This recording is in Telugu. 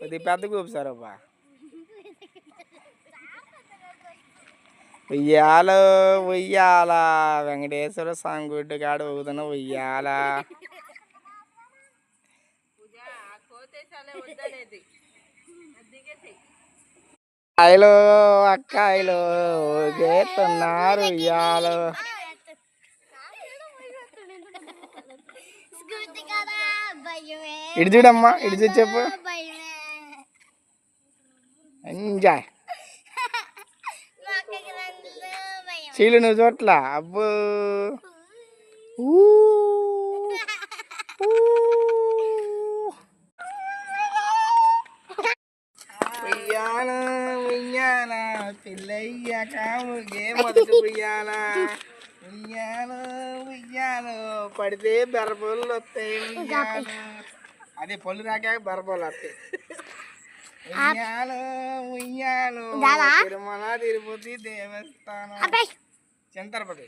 కొద్ది పెద్ద కూపుసారు అబ్బా. ఉయ్యాల ఉయ్యాల వెంకటేశ్వర స్వామి గుడ్డు కాడ ఊగుతున్న ఉయ్యాల. అక్కాయలు అక్కాయలు ఊగేస్తున్నారు ఉయ్యాలు. ఇటు చూడమ్మా, ఇటు చూసి చెప్పు. ఎంజాయ్ చీలు నువ్వు చూడట్లా. అబ్బో ఉయ్యాల ఉయ్యాల పిల్లయ్యాక ఊగే మొదటి ఉయ్యాల. ఉయ్యాల ఉయ్యాల పడితే బెరపళ్ళు వస్తాయి. ఉయ్యాల అదే పళ్ళు రాక బెరపళ్ళు వస్తాయి. ఉయ్యాలు ఉయ్యాలు తిరుమల తిరుపతి దేవస్థానం చింతరపతి.